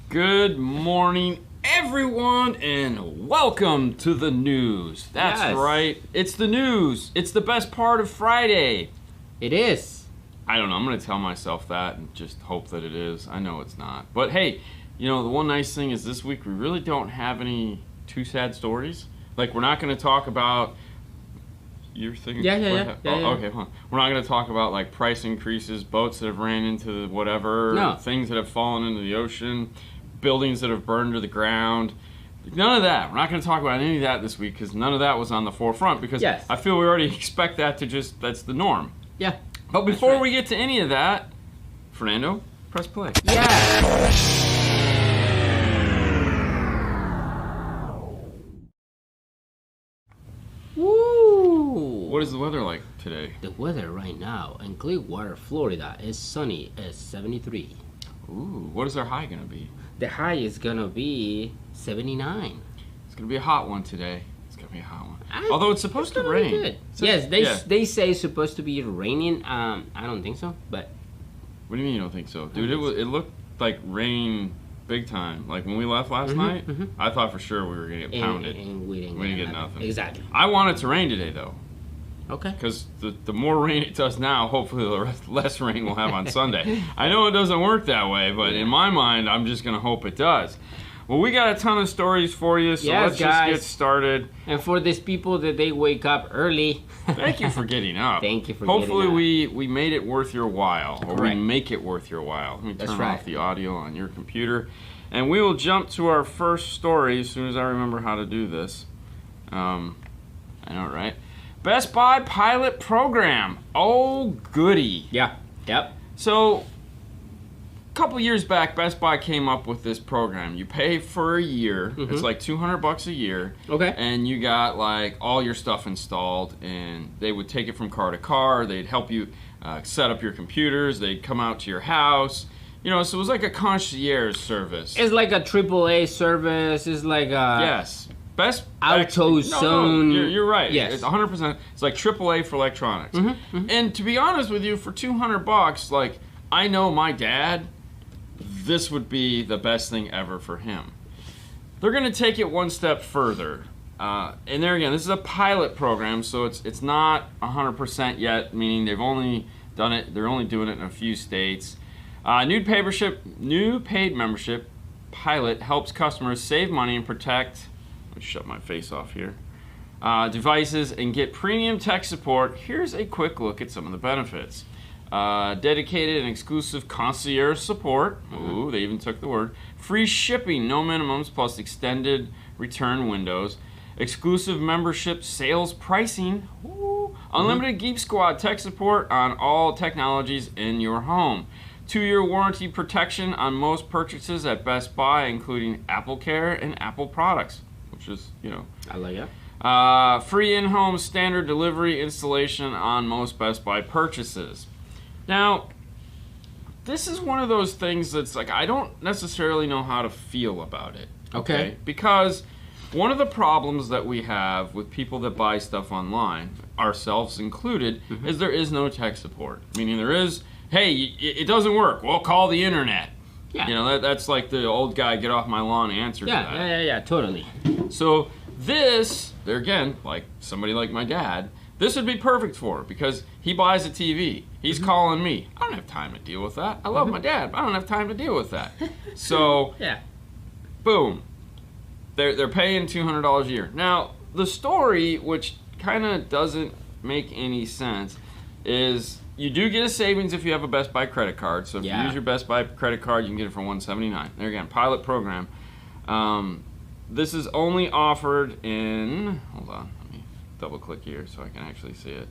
Good morning, everyone, and welcome to the news. That's right. It's the news. It's the best part of Friday. It is. I don't know. I'm going to tell myself that and just hope that it is. I know it's not. But hey, you know, the one nice thing is this week we really don't have any too sad stories. Like, we're not going to talk about... You're thinking? Yeah. Okay, hold on. We're not going to talk about, like, price increases, boats that have ran into whatever, things that have fallen into the ocean, buildings that have burned to the ground. None of that. We're not going to talk about any of that this week because none of that was on the forefront because I feel we already expect that to just, that's the norm. Yeah. But before we get to any of that, Fernando, press play. Yeah. Woo! What is the weather like today? The weather right now in Clearwater, Florida is sunny at 73. Ooh, what is our high going to be? The high is going to be 79. It's going to be a hot one today. It's going to be a hot one. Although it's supposed to rain. Good. Yes, they say it's supposed to be raining. I don't think so, but... What do you mean you don't think so? Dude, it looked like rain big time. Like when we left last night, I thought for sure we were going to get pounded. And we didn't get nothing. Exactly. I want it to rain today, though. Okay. Because the more rain it does now, hopefully the less rain we'll have on Sunday. I know it doesn't work that way, but in my mind, I'm just going to hope it does. Well, we got a ton of stories for you, so let's just get started. And for these people that they wake up early. Thank you for getting up. Thank you for getting up. Hopefully we made it worth your while, or we make it worth your while. Let me turn off the audio on your computer. And we will jump to our first story as soon as I remember how to do this. I know, right? Best Buy pilot program. Oh, goody. Yeah. Yep. So, a couple years back, Best Buy came up with this program. You pay for a year. It's like $200 a year. Okay. And you got like all your stuff installed, and they would take it from car to car. They'd help you set up your computers. They'd come out to your house. You know, so it was like a concierge service. It's like a AAA service. It's like a... Yes. Best AutoZone. No, you're right. Yes. It's 100%. It's like AAA for electronics. And to be honest with you, for $200, like, I know my dad, this would be the best thing ever for him. They're going to take it one step further. And there again, this is a pilot program, so it's not 100% yet, meaning they've only done it, they're only doing it in a few states. New paid membership pilot helps customers save money and protect... Let me shut my face off here. Devices and get premium tech support. Here's a quick look at some of the benefits. Dedicated and exclusive concierge support. Ooh, they even took the word. Free shipping, no minimums, plus extended return windows. Exclusive membership sales pricing. Ooh. Unlimited Geek Squad tech support on all technologies in your home. 2-year warranty protection on most purchases at Best Buy, including AppleCare and Apple products. Which is, you know. I like it. Free in-home standard delivery installation on most Best Buy purchases. Now, this is one of those things that's like, I don't necessarily know how to feel about it. Okay. Because one of the problems that we have with people that buy stuff online, ourselves included, is there is no tech support. Meaning there is, hey, it doesn't work. Well, call the internet. Yeah. You know, that's like the old guy get off my lawn answer to that. Yeah, totally. So this, there again, like somebody like my dad, this would be perfect for because he buys a TV. He's calling me. I don't have time to deal with that. I love my dad, but I don't have time to deal with that. So, boom. They're paying $200 a year. Now, the story, which kind of doesn't make any sense, is... You do get a savings if you have a Best Buy credit card. So if you use your Best Buy credit card, you can get it for $179. There again, pilot program. This is only offered in... Hold on, let me double click here so I can actually see it.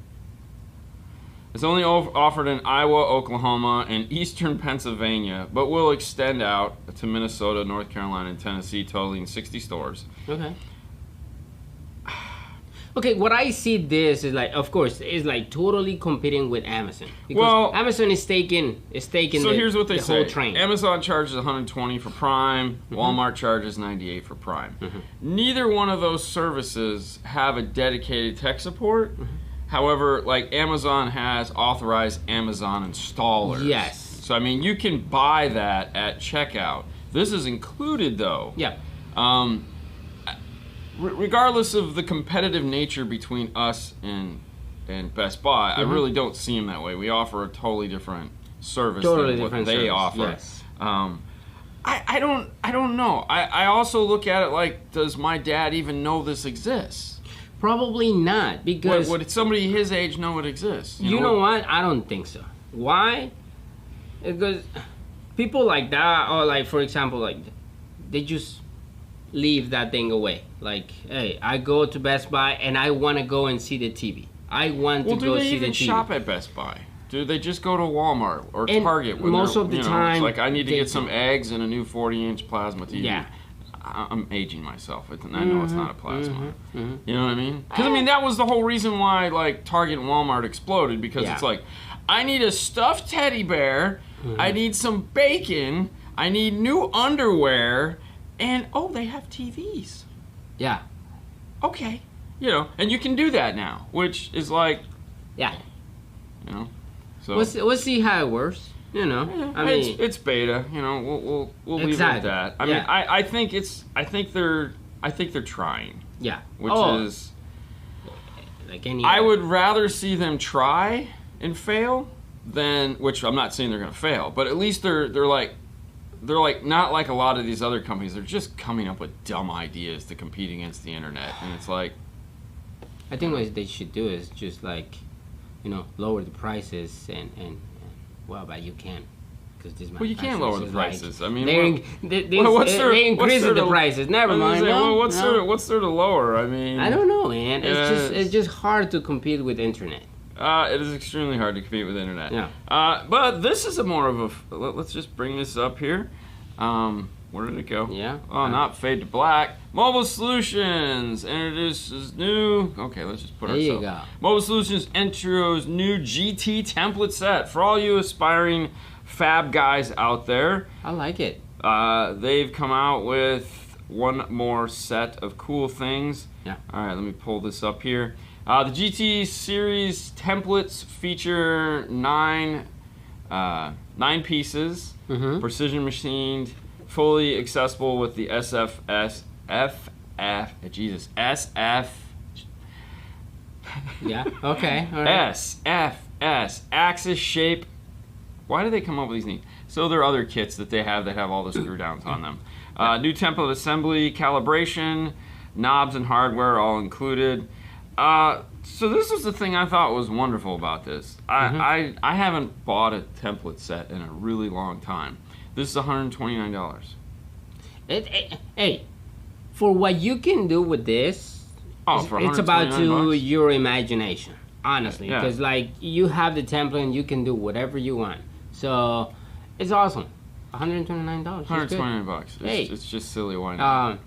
It's only offered in Iowa, Oklahoma, and eastern Pennsylvania, but will extend out to Minnesota, North Carolina, and Tennessee, totaling 60 stores. Okay. Okay, what I see this is like, of course, is like totally competing with Amazon. Because Amazon is taking so here's what they say. Whole train. Amazon charges $120 for Prime. Walmart charges $98 for Prime. Neither one of those services have a dedicated tech support. However, like Amazon has authorized Amazon installers. Yes. So I mean, you can buy that at checkout. This is included, though. Yeah. Regardless of the competitive nature between us and Best Buy, I really don't see them that way. We offer a totally different service than what they offer. Yes. I don't know. I also look at it like, does my dad even know this exists? Probably not, because would somebody his age know it exists? You know what? I don't think so. Why? Because people like that, or like, for example, like, they just leave that thing away. Like, hey, I go to Best Buy and I want to go and see the TV. I want to go see the TV. Do they even shop at Best Buy? Do they just go to Walmart or Target? Most of the time, it's like, I need to get some eggs and a new 40-inch plasma TV. Yeah. I'm aging myself. I know it's not a plasma. You know what I mean? Because, I mean, that was the whole reason why, like, Target and Walmart exploded. Because it's like, I need a stuffed teddy bear. I need some bacon. I need new underwear. And, oh, they have TVs. Yeah. Okay. You know, and you can do that now, which is like... Yeah. You know? So we'll see how it works. You know, yeah, I mean, it's beta. You know, we'll leave it at that. I mean, I think they're trying. Yeah. Which is like any. I would rather see them try and fail than, which I'm not saying they're gonna fail, but at least they're like not like a lot of these other companies. They're just coming up with dumb ideas to compete against the internet, and it's like. I think what they should do is just like, you know, lower the prices and well, but you can, because this. Well, you can't lower the prices. Like, I mean, they increase the prices. Never mind. What's there to lower? I mean, I don't know, man. It's just hard to compete with internet. It is extremely hard to compete with internet. Yeah. But this is more of a. Let's just bring this up here. Where did it go? Yeah. Oh, not fade to black. Mobile Solutions introduces new. Okay, let's just put ourselves. There you go. Mobile Solutions intros new GT template set for all you aspiring fab guys out there. I like it. They've come out with one more set of cool things. Yeah. All right, let me pull this up here. The GT series templates feature nine pieces, precision machined, fully accessible with the SF. Yeah. Okay. All right. SFS axis shape. Why do they come up with these names? So there are other kits that they have that have all the screw downs on them. New template assembly, calibration, knobs and hardware all included. So this was the thing I thought was wonderful about this. I haven't bought a template set in a really long time. This is $129. Hey, for what you can do with this, it's about your imagination, honestly. Because like you have the template and you can do whatever you want. So it's awesome. $129. $129. It's just silly. Why not?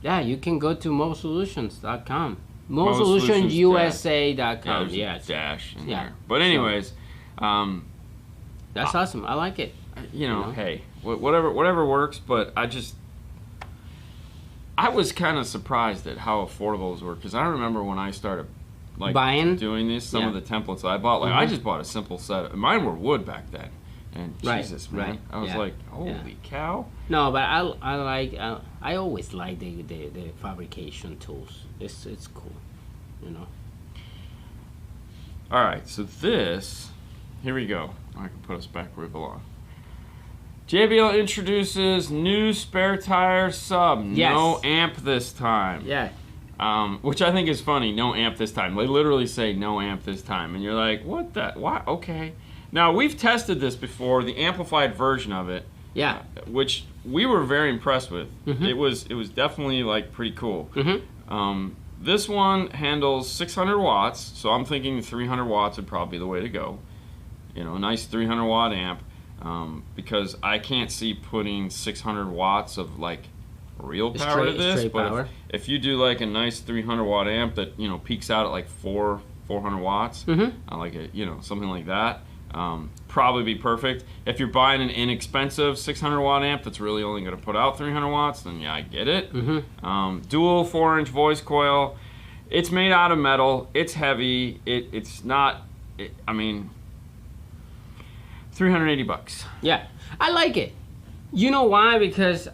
Yeah, you can go to mobilesolutions.com. mobilesolutionsusa.com. Yeah, dash in there. But anyways, that's awesome. I like it. You know, hey, whatever works. But I was kind of surprised at how affordable those were, because I remember when I started like doing this, some of the templates I bought, like I just bought a simple set. Mine were wood back then, and Jesus, man, I was like, holy cow. No, but I always like the fabrication tools. It's cool, you know. All right, so here we go. I can put us back where we belong. JBL introduces new spare tire sub. Yes. No amp this time. Yeah. Which I think is funny. No amp this time. They literally say no amp this time, and you're like, what the? Why? Okay. Now we've tested this before, the amplified version of it. Yeah. Which we were very impressed with. It was definitely like pretty cool. This one handles 600 watts, so I'm thinking 300 watts would probably be the way to go. You know, a nice 300 watt amp. Because I can't see putting 600 watts of like real power to this, but if you do like a nice 300 watt amp that, you know, peaks out at like 400 watts, like a, you know, something like that, probably be perfect. If you're buying an inexpensive 600 watt amp that's really only going to put out 300 watts, then yeah, I get it. Dual 4-inch voice coil. It's made out of metal. It's heavy. It's not. I mean. $380. Yeah, I like it. You know why? Because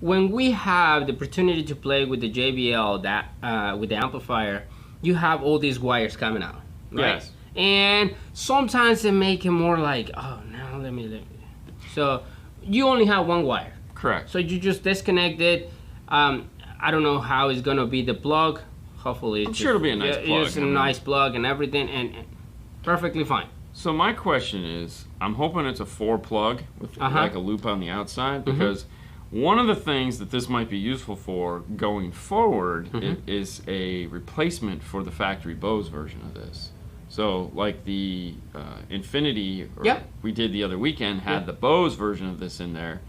when we have the opportunity to play with the JBL, with the amplifier, you have all these wires coming out, right? Yes. And sometimes they make it more like, oh, now let me. So you only have one wire. Correct. So you just disconnect it. I don't know how it's gonna be the plug. Hopefully, I'm sure it'll be a nice plug. It's a nice plug and everything, and perfectly fine. So my question is, I'm hoping it's a 4 plug with like a loop on the outside, because one of the things that this might be useful for going forward is a replacement for the factory Bose version of this. So like the Infinity we did the other weekend had the Bose version of this in there.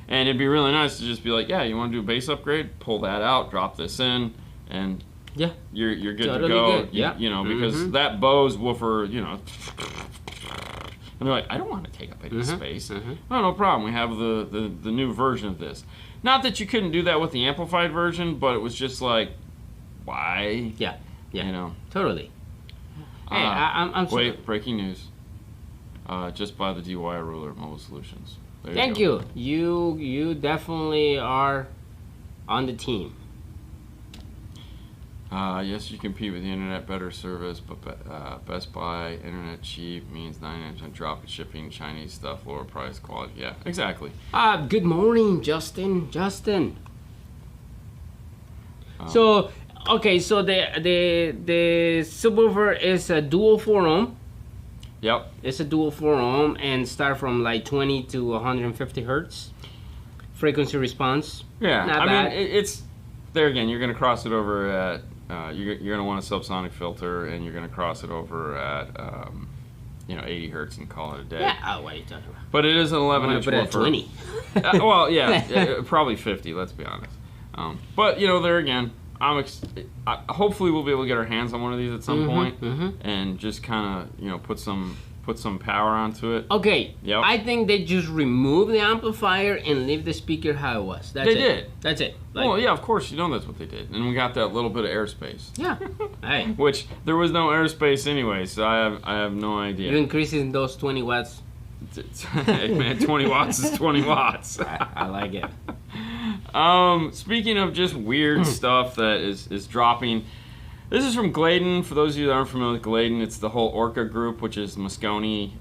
And it'd be really nice to just be like, yeah, you want to do a bass upgrade? Pull that out, drop this in, and you're good to go. Good. Yeah. You know, because that Bose woofer, you know, and they're like, I don't want to take up any space. Oh, no problem. We have the new version of this. Not that you couldn't do that with the amplified version, but it was just like, why? Yeah. You know. Totally. Hey, I'm wait, breaking news. Just buy the DY ruler at Mobile Solutions. Thank you. You definitely are on the team. Yes, you compete with the internet, better service, but Best Buy, internet cheap means 99% drop in shipping, Chinese stuff, lower price, quality. Yeah, exactly. Good morning, Justin. So, okay, so the subwoofer is a dual 4-ohm. Yep. It's a dual 4-ohm and start from like 20 to 150 hertz. Frequency response. Yeah, Not bad. mean, it's there again. You're going to cross it over at. You're going to want a subsonic filter, and you're going to cross it over at 80 hertz and call it a day. Yeah. Oh, what are you talking about? But it is an 11-inch woofer. 20. Well, yeah, probably 50. Let's be honest. But there again, hopefully we'll be able to get our hands on one of these at some point, and just kind of put some power onto it. Okay. Yep. I think they just remove the amplifier and leave the speaker how it was. That's it. They did. That's it. Well, yeah, of course, that's what they did, and we got that little bit of airspace. Yeah. Hey. Which there was no airspace anyway, so I have no idea. You're increasing those 20 watts. Hey man, 20 watts is 20 watts. I like it. Speaking of just weird stuff that is dropping, this is from Gladen. For those of you that aren't familiar with Gladen, it's the whole Orca group, which is Moscone,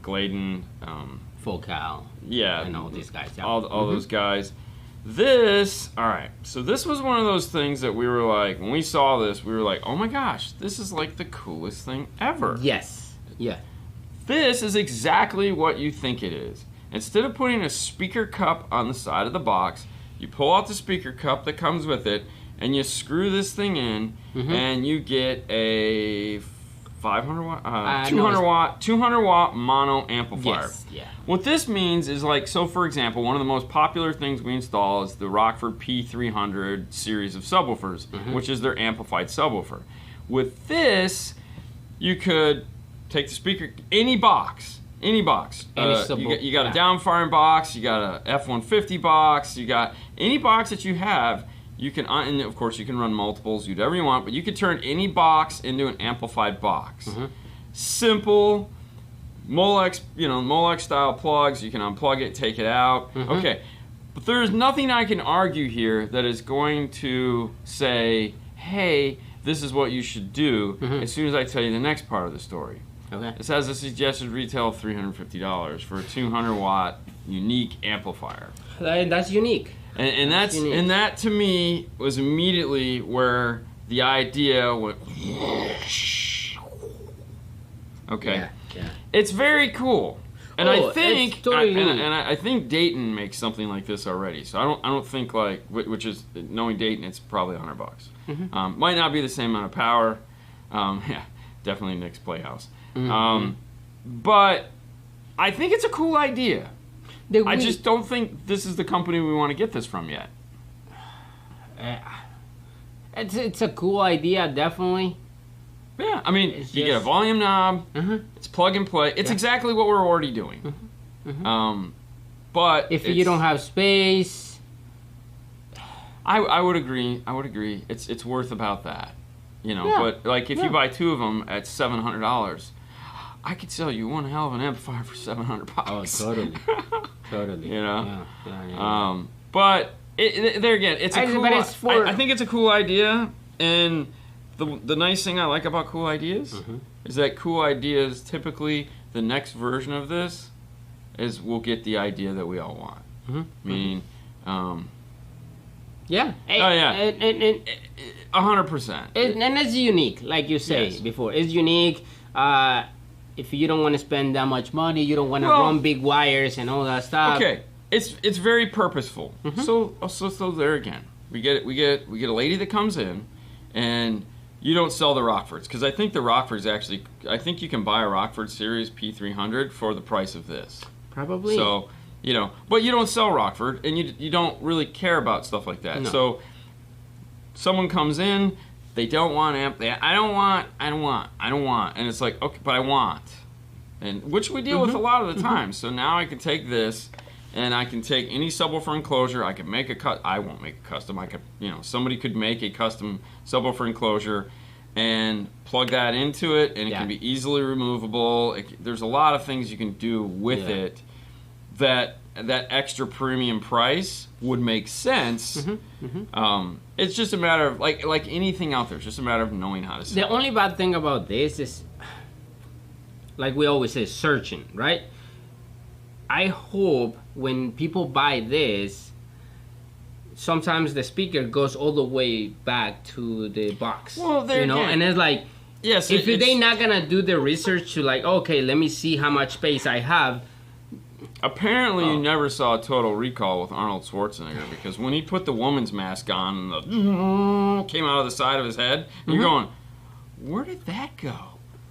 Gladen, Focal. Yeah, and all these guys. Yeah. All those guys. Alright, so this was one of those things that we were like, when we saw this, we were like, oh my gosh, this is like the coolest thing ever. Yes. Yeah. This is exactly what you think it is. Instead of putting a speaker cup on the side of the box, you pull out the speaker cup that comes with it, and you screw this thing in, and you get a 200 watt mono amplifier. Yes, yeah. What this means is so for example, one of the most popular things we install is the Rockford P300 series of subwoofers, which is their amplified subwoofer. With this, you could take the speaker, any box. You got a downfiring box, you got a F-150 box, you got any box that you have, you can, and of course you can run multiples, you do whatever you want, but you could turn any box into an amplified box. Simple, Molex style plugs, you can unplug it, take it out. Okay, but there's nothing I can argue here that is going to say, hey, this is what you should do as soon as I tell you the next part of the story. Okay. This has a suggested retail of $350 for a 200 watt unique amplifier. That's unique. And that's unique. And that to me was immediately where the idea went. Okay. Yeah. It's very cool. And I think totally I think Dayton makes something like this already. So I don't think which is, knowing Dayton, it's probably $100. Might not be the same amount of power. Yeah, definitely Nick's Playhouse. But I think it's a cool idea. I just don't think this is the company we want to get this from yet. It's a cool idea, definitely. Yeah, I mean, you get a volume knob. It's plug and play. It's exactly what we're already doing. But if you don't have space, I would agree. It's worth about that. But if you buy 2 of them at $700, I could sell you one hell of an amplifier for $700. Oh, totally. Totally. You know? Yeah. But there again, it's a cool... I think it's a cool idea, and the nice thing I like about cool ideas is that cool ideas, typically, the next version of this is we'll get the idea that we all want. Meaning... yeah. Oh, yeah. And 100%. And it's unique, like you say before. It's unique. If you don't want to spend that much money, you don't want to run big wires and all that stuff. Okay, it's very purposeful. So there again, we get a lady that comes in, and you don't sell the Rockfords, because I think the Rockfords actually, I think you can buy a Rockford Series P300 for the price of this. Probably. So. You know, but you don't sell Rockford, and you don't really care about stuff like that. No. So someone comes in, they don't want amp. I don't want, and it's like, okay, but I want, and which we deal with a lot of the time. So now I can take this, and I can take any subwoofer enclosure. I can make a cut. I won't make a custom. I could, somebody could make a custom subwoofer enclosure, and plug that into it, and it can be easily removable. There's a lot of things you can do with it. That extra premium price would make sense. It's just a matter of like anything out there. It's just a matter of knowing how to sell. The only bad thing about this is, like we always say, searching, right? I hope when people buy this, sometimes the speaker goes all the way back to the box. Well, and it's like, yes, if they're not gonna do the research to like, okay, let me see how much space I have. Apparently, you never saw Total Recall with Arnold Schwarzenegger, because when he put the woman's mask on, and the came out of the side of his head, and you're going, where did that go?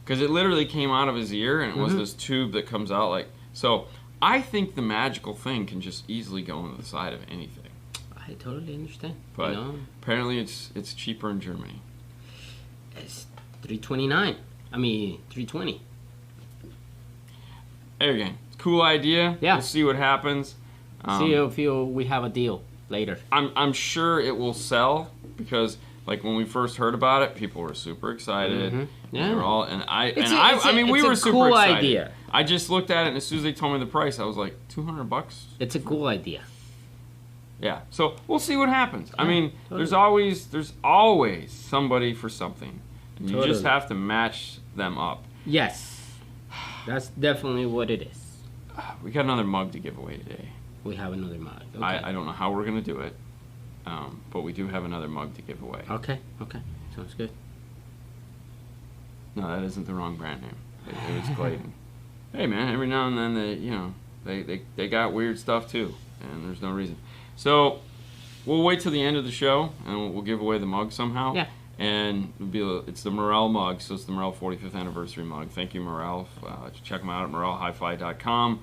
Because it literally came out of his ear, and it was this tube that comes out like... So, I think the magical thing can just easily go into the side of anything. I totally understand. But apparently it's cheaper in Germany. It's $329. I mean, $320. There again. Cool idea. Yeah. We'll see what happens. See if we have a deal later. I'm sure it will sell, because like when we first heard about it, people were super excited. Yeah. They were all, we were super cool excited. Idea. I just looked at it, and as soon as they told me the price, I was like, $200. It's a cool idea. Yeah. So we'll see what happens. I mean, there's always somebody for something, and you just have to match them up. Yes. That's definitely what it is. We got another mug to give away today. We have another mug. Okay. I don't know how we're going to do it, but we do have another mug to give away. Okay. Sounds good. No, that isn't the wrong brand name. It was Gladen. Hey, man, every now and then they got weird stuff, too, and there's no reason. So we'll wait till the end of the show, and we'll give away the mug somehow. Yeah. And it's the Morel mug, so it's the Morel 45th anniversary mug. Thank you, Morel. Check them out at morelhifi.com.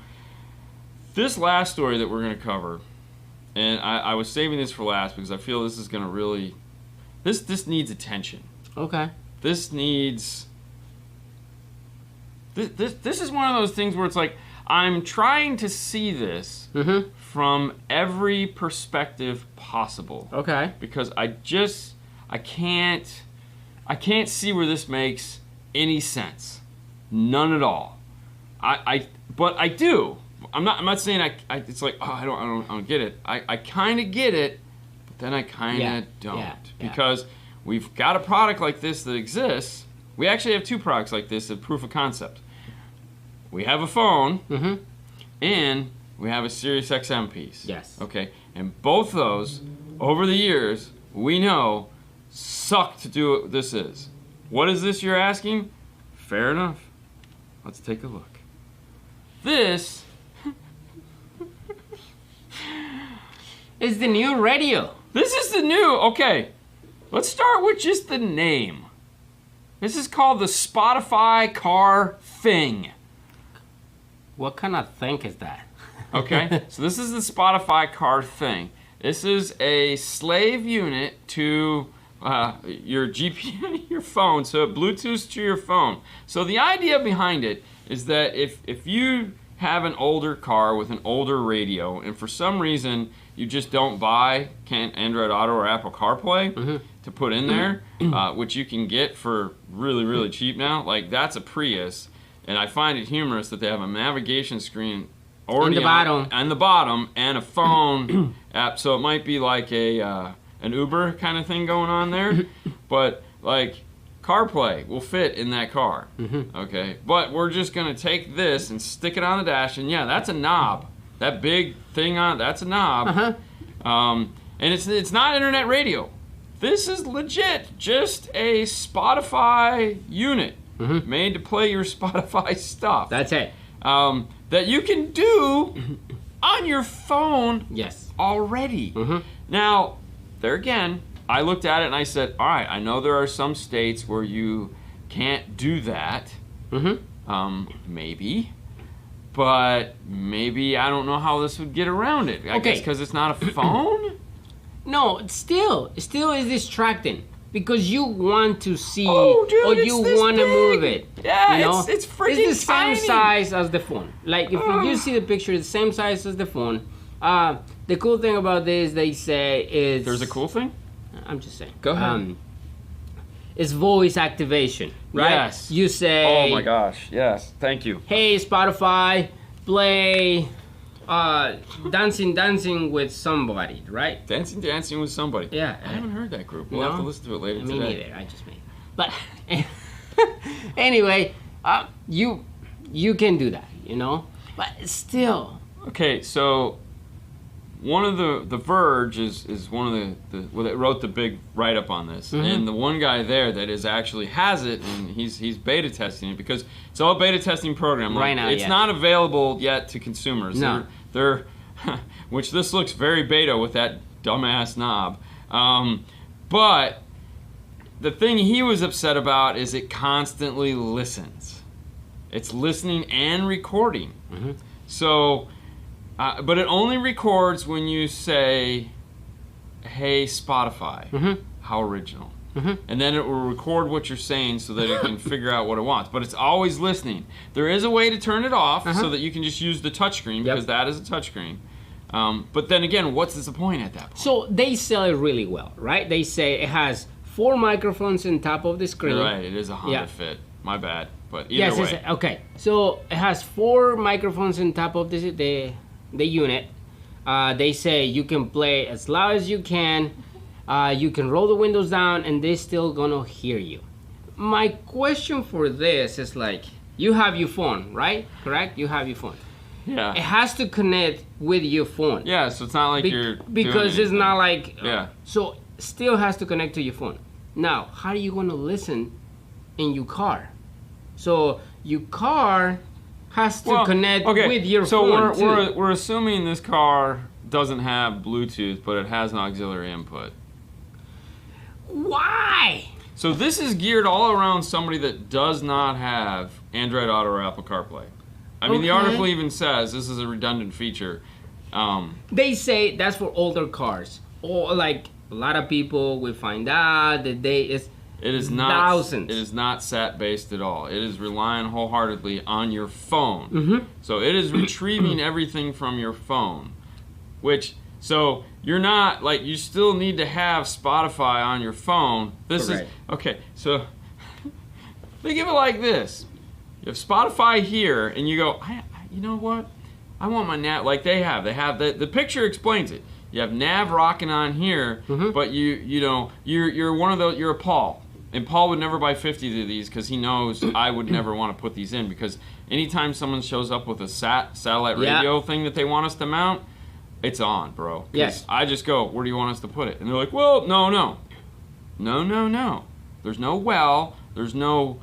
This last story that we're going to cover, and I was saving this for last because I feel this is going to really... This needs attention. Okay. This needs... This is one of those things where it's like, I'm trying to see this from every perspective possible. Okay. Because I can't see where this makes any sense. None at all. But I do. I'm not saying it's like, oh, I don't get it. I kind of get it, but then I kind of don't. Yeah. Because we've got a product like this that exists. We actually have two products like this at Proof of Concept. We have a phone, and we have a Sirius XM piece. Yes. Okay? And both those, over the years, we know suck to do what this is. What is this you're asking? Fair enough. Let's take a look. This is the new radio. This is the new, okay. Let's start with just the name. This is called the Spotify Car Thing. What kind of thing is that? Okay, so this is the Spotify Car Thing. This is a slave unit to your GPS, your phone, so it Bluetooths to your phone. So the idea behind it is that if you have an older car with an older radio, and for some reason you just don't buy Android Auto or Apple CarPlay to put in there, which you can get for really, really cheap now, like that's a Prius. And I find it humorous that they have a navigation screen already on the bottom, and a phone app. So it might be like an Uber kind of thing going on there, but like CarPlay will fit in that car. Okay, but we're just gonna take this and stick it on the dash, and yeah, that's a knob. That big thing that's a knob. And it's not internet radio. This is legit, just a Spotify unit made to play your Spotify stuff. That's it. That you can do on your phone already. Now, there again, I looked at it and I said, all right, I know there are some states where you can't do that. Maybe. But maybe I don't know how this would get around it. I guess because it's not a phone? No, it still is distracting. Because you want to see, dude, or you want to move it. Yeah, you know? it's freaking tiny. It's the same size as the phone. Like, if you see the picture, it's the same size as the phone. The cool thing about this, they say, is... There's a cool thing? I'm just saying. Go ahead. It's voice activation, right? Yes. You say... Oh, my gosh. Yes. Thank you. Hey, Spotify, play... dancing with somebody, right? Dancing with somebody. Yeah. I haven't heard that group. We'll have to listen to it later today. Me neither. I just made it. But anyway, you can do that, you know? But still. Okay, so one of the Verge is one of the that wrote the big write-up on this. And the one guy there that actually has it, and he's beta testing it, because it's all beta testing program. Right now, it's not available yet to consumers. No. They're which this looks very beta with that dumbass knob. But the thing he was upset about is it constantly listens. It's listening and recording. So, but it only records when you say, "Hey, Spotify." How original. And then it will record what you're saying so that it can figure out what it wants. But it's always listening. There is a way to turn it off so that you can just use the touchscreen, because that is a touchscreen. But then again, what's the point at that point? So they sell it really well, right? They say it has 4 microphones on top of the screen. You're right, it is a Honda Fit. My bad. But either way. Okay. So it has 4 microphones on top of the unit. They say you can play as loud as you can. You can roll the windows down and they're still gonna hear you. My question for this is, like, you have your phone, right? Correct? You have your phone. Yeah. It has to connect with your phone. Yeah, so it's not like because it's not like... Yeah. So still has to connect to your phone. Now, how are you gonna listen in your car? So your car has to connect with your phone. So we're assuming this car doesn't have Bluetooth, but it has an auxiliary input. Why? So this is geared all around somebody that does not have Android Auto or Apple CarPlay. I mean, the article even says this is a redundant feature. They say that's for older cars. Or, like, a lot of people will find out that it is not thousands. It is not SAT-based at all. It is relying wholeheartedly on your phone. So it is retrieving everything from your phone, which... So you're not, like, you still need to have Spotify on your phone. This is, okay, so think of it like this. You have Spotify here, and you go, you know what? I want my nav, like they have the picture explains it. You have nav rocking on here, but you're one of those, you're a Paul. And Paul would never buy 50 of these because he knows I would never want to put these in, because anytime someone shows up with a satellite radio thing that they want us to mount, it's on, bro. Yes. I just go, where do you want us to put it? And they're like, well, no. There's no well. There's no,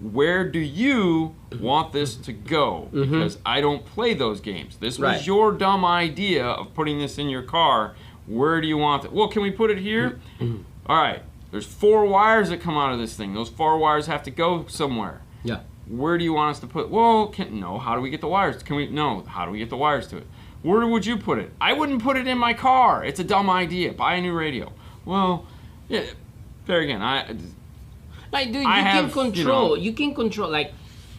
where do you want this to go? Because I don't play those games. This was your dumb idea of putting this in your car. Where do you want it? Well, can we put it here? All right. There's 4 wires that come out of this thing. Those 4 wires have to go somewhere. Yeah. Where do you want us to put? Well, no. How do we get the wires? How do we get the wires to it? Where would you put it? I wouldn't put it in my car. It's a dumb idea. Buy a new radio. Well, yeah. There again, like, dude, you can control. Like,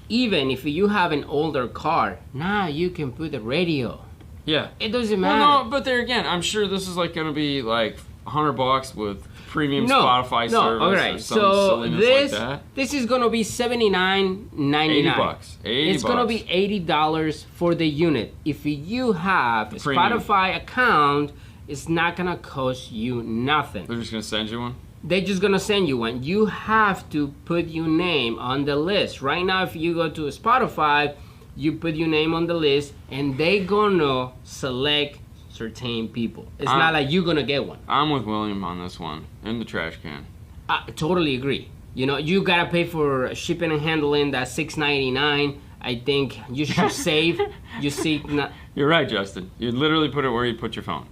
even if you have an older car, now you can put a radio. Yeah. It doesn't matter. Well, no, but there again, I'm sure this is like going to be like $100 with premium Spotify service. Okay. Or some so silliness like that. this is gonna be $79.99. $80. It's gonna be $80 for the unit. If you have a Spotify account, it's not gonna cost you nothing. They're just gonna send you one? They're just gonna send you one. You have to put your name on the list. Right now, if you go to Spotify, you put your name on the list, and they gonna select certain people. It's not like you're gonna get one. I'm with William on this one. In the trash can. I totally agree. You know, you gotta pay for shipping and handling. That's $6.99. I think you should save. You're right, Justin. You literally put it where you put your phone.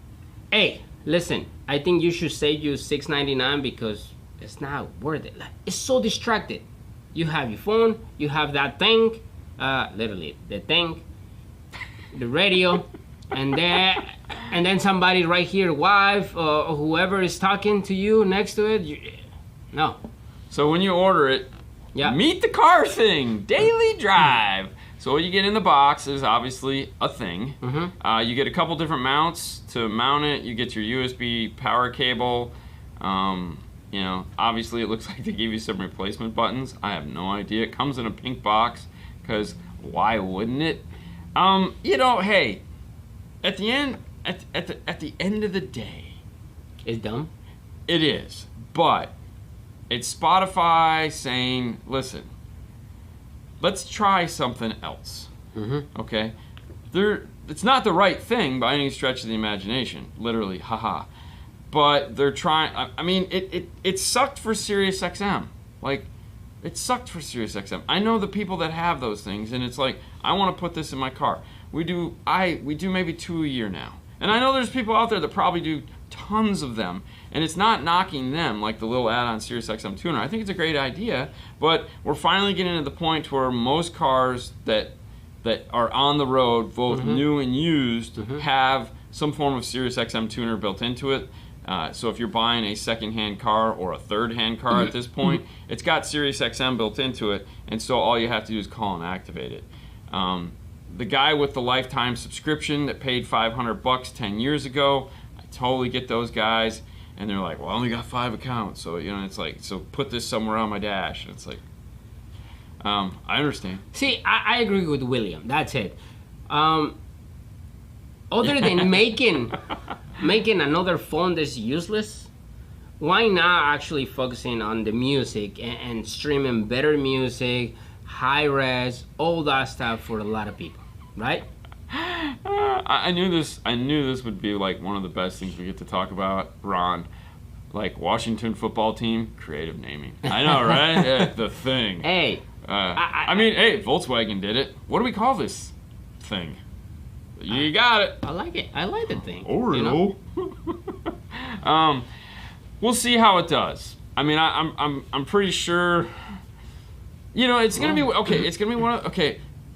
Hey, listen. I think you should save you $6.99 because it's not worth it. Like, it's so distracted. You have your phone. You have that thing. Literally the thing, the radio, and then somebody right here, wife or whoever is talking to you next to it. No. So when you order it, meet the car thing, daily drive. So what you get in the box is obviously a thing. Mm-hmm. You get a couple different mounts to mount it. You get your USB power cable. You know, obviously it looks like they give you some replacement buttons. I have no idea. It comes in a pink box because why wouldn't it? You know, hey, at the end of the day, it's dumb. It is, but it's Spotify saying, listen, let's try something else. Mm-hmm. Okay? It's not the right thing by any stretch of the imagination. Literally, haha. But they're trying. I mean, it sucked for SiriusXM. Like, it sucked for SiriusXM. I know the people that have those things, and it's like, I want to put this in my car. We do maybe 2 a year now. And I know there's people out there that probably do tons of them, and it's not knocking them like the little add-on SiriusXM tuner. I think it's a great idea, but we're finally getting to the point where most cars that are on the road, both new and used, have some form of SiriusXM tuner built into it. So if you're buying a second-hand car or a third-hand car at this point, it's got SiriusXM built into it, and so all you have to do is call and activate it. The guy with the lifetime subscription that paid $500 10 years ago, I totally get those guys, and they're like, well, I only got 5 accounts, so, you know, it's like, so put this somewhere on my dash, and it's like, I understand. See, I agree with William. That's it. Other than making another phone that's useless, why not actually focusing on the music and streaming better music, high res, all that stuff for a lot of people, right? I knew this would be like one of the best things we get to talk about, Ron. Like Washington football team, creative naming. I know, right? Yeah, the thing. Hey. I mean, hey, Volkswagen did it. What do we call this thing? You got it. I like it. I like the thing. Oreo. You know? We'll see how it does. I mean, I'm pretty sure. You know, it's gonna be okay. It's gonna be one.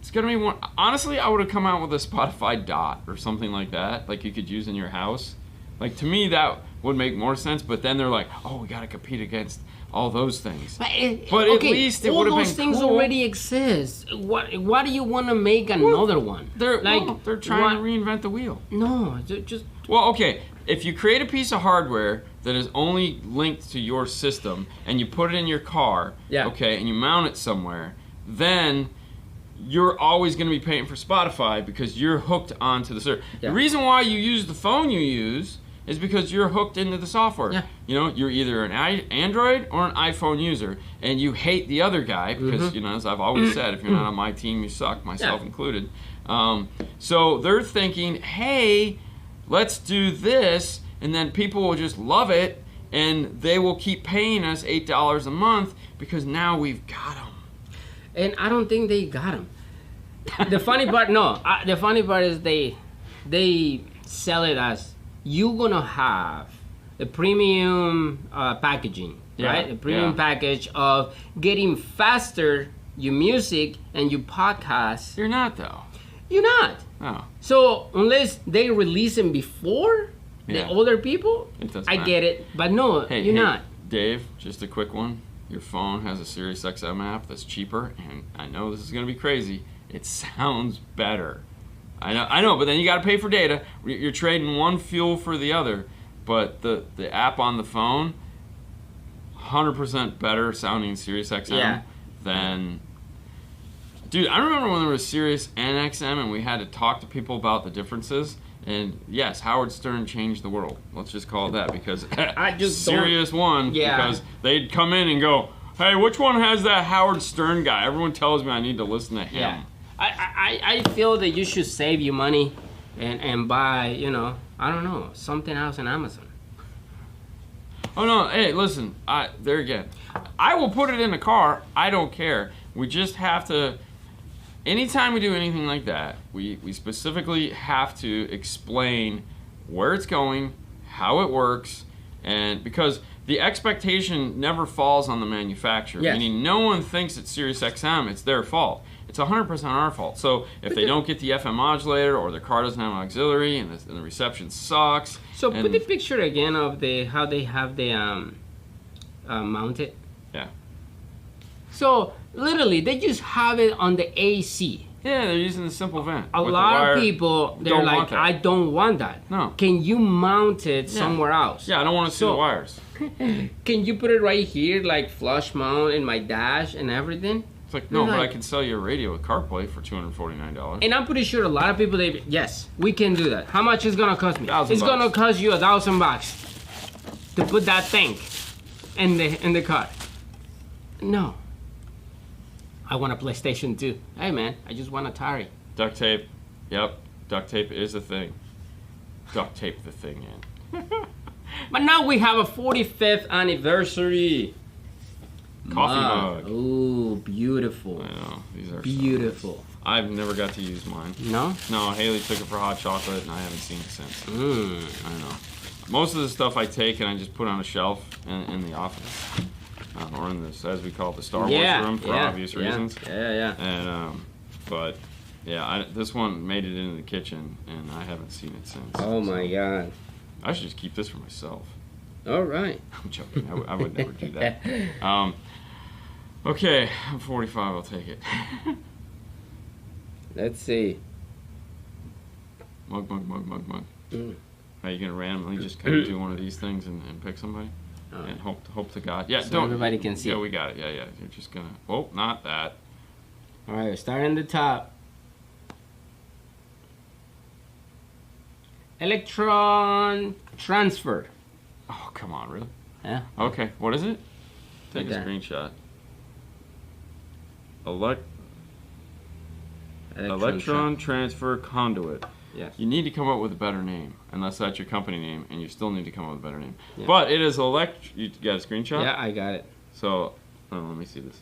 It's gonna be one. Honestly, I would have come out with a Spotify Dot or something like that, like you could use in your house. Like, to me, that would make more sense. But then they're like, oh, we gotta compete against all those things. But at least it would have been cool. All those things already exist. Why do you want to make another one? They're trying to reinvent the wheel. No, just. Well, okay. If you create a piece of hardware that is only linked to your system and you put it in your car, okay, and you mount it somewhere, then you're always going to be paying for Spotify because you're hooked onto the server. Yeah. The reason why you use the phone you use is because you're hooked into the software. Yeah. You know, you're either an Android or an iPhone user, and you hate the other guy because, you know, as I've always said, if you're not on my team, you suck, myself included. So they're thinking, hey, let's do this, and then people will just love it, and they will keep paying us $8 a month because now we've got them. And I don't think they got them. The funny part, the funny part is they sell it as you're gonna have the premium packaging, right? The premium package of getting faster your music and your podcast. You're not, though. You're not. Oh. So unless they release them before the older people, I get it. But no, you're not. Dave, just a quick one. Your phone has a SiriusXM app that's cheaper, and I know this is going to be crazy. It sounds better. I know, but then you got to pay for data. You're trading one fuel for the other. but the app on the phone, 100% better sounding SiriusXM than. Dude, I remember when there was Sirius and XM, and we had to talk to people about the differences. And yes, Howard Stern changed the world. Let's just call it that, because Sirius won because they'd come in and go, "Hey, which one has that Howard Stern guy?" Everyone tells me I need to listen to him. Yeah. I feel that you should save your money and buy, I don't know, something else on Amazon. Oh no, hey, listen, there again. I will put it in the car. I don't care. We just have to. Anytime we do anything like that, we specifically have to explain where it's going, how it works, and because the expectation never falls on the manufacturer. Yes. Meaning no one thinks it's SiriusXM, it's their fault. It's 100% our fault. So if they don't get the FM modulator, or their car doesn't have an auxiliary, and the reception sucks. So put the picture again of how they have the mounted. Yeah. So literally, they just have it on the AC. Yeah, they're using the simple vent. A lot of people, they're like, I don't want that. No. Can you mount it somewhere else? Yeah, I don't want to see the wires. Can you put it right here, like flush mount in my dash and everything? It's like, no, but I can sell you a radio with CarPlay for $249. And I'm pretty sure a lot of people, yes, we can do that. How much is gonna cost me? It's gonna cost you $1,000 to put that thing in the car. No. I want a PlayStation 2. Hey man, I just want Atari. Duct tape. Yep, duct tape is a thing. Duct tape the thing in. But now we have a 45th anniversary. Coffee mug. Ooh, beautiful. I know, these are beautiful. So nice. I've never got to use mine. No? No, Haley took it for hot chocolate, and I haven't seen it since. I know. Most of the stuff I take and I just put on a shelf in the office. Or in this, as we call it, the Star Wars room for obvious reasons. Yeah. And, but, yeah, this one made it into the kitchen, and I haven't seen it since. Oh, my God. I should just keep this for myself. All right. I'm joking. I would never do that. Okay, I'm 45. I'll take it. Let's see. Mug. Are you going to randomly just kind of do one of these things and pick somebody? And hope to God. Yeah, so everybody can see. Yeah, we got it. Yeah. You're just gonna. Oh, not that. All right, starting at the top. Electron transfer. Oh, come on, really? Yeah. Okay, what is it? Take a screenshot. Electron transfer conduit. Yes. You need to come up with a better name, unless that's your company name, and you still need to come up with a better name. Yeah. But it is You got a screenshot? Yeah, I got it. So, let me see this.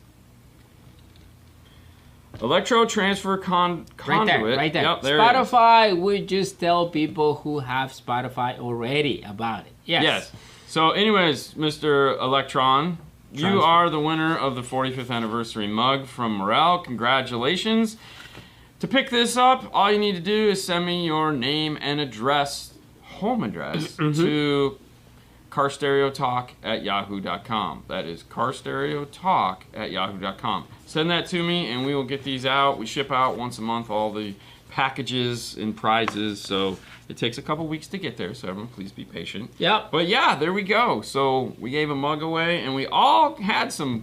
Electro transfer conduit. Right there. Yep, there Spotify, we just tell people who have Spotify already about it. Yes. So, anyways, Mr. Electron, you are the winner of the 45th anniversary mug from Morel. Congratulations. To pick this up, all you need to do is send me your name and address, home address, to carstereotalk@yahoo.com. That is carstereotalk@yahoo.com. Send that to me, and we will get these out. We ship out once a month all the packages and prizes, so it takes a couple weeks to get there, so everyone please be patient. Yep. But yeah, there we go. So we gave a mug away, and we all had a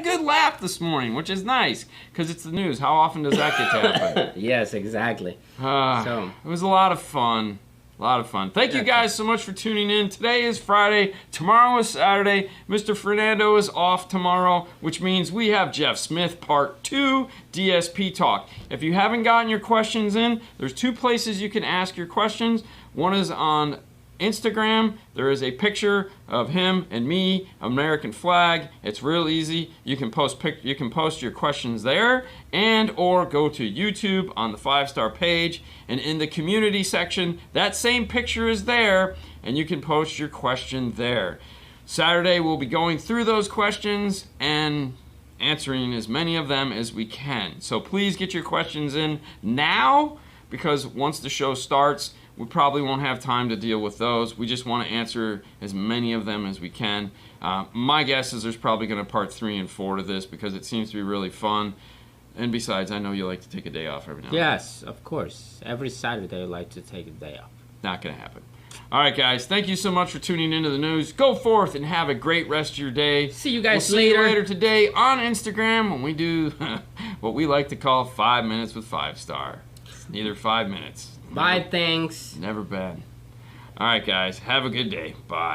good laugh this morning, which is nice, because it's the news. How often does that get to happen? Yes, exactly. It was a lot of fun. Thank you guys so much for tuning in. Today is Friday. Tomorrow is Saturday. Mr. Fernando is off tomorrow, which means we have Jeff Smith Part 2 DSP Talk. If you haven't gotten your questions in, there's 2 places you can ask your questions. One is on Instagram. There is a picture of him and me, American flag. It's real easy. You can post your questions there, and or go to YouTube on the 5-star page, and in the community section, that same picture is there, and you can post your question there. Saturday we'll be going through those questions and answering as many of them as we can. So please get your questions in now, because once the show starts, we probably won't have time to deal with those. We just want to answer as many of them as we can. My guess is there's probably going to part 3 and 4 to this, because it seems to be really fun. And besides, I know you like to take a day off every now and then. Yes, of course. Every Saturday I like to take a day off. Not going to happen. All right, guys. Thank you so much for tuning into the news. Go forth and have a great rest of your day. See you guys later. See you later today on Instagram when we do what we like to call 5 minutes with 5-star. It's neither 5 minutes. Bye, thanks. Never bad. All right, guys. Have a good day. Bye.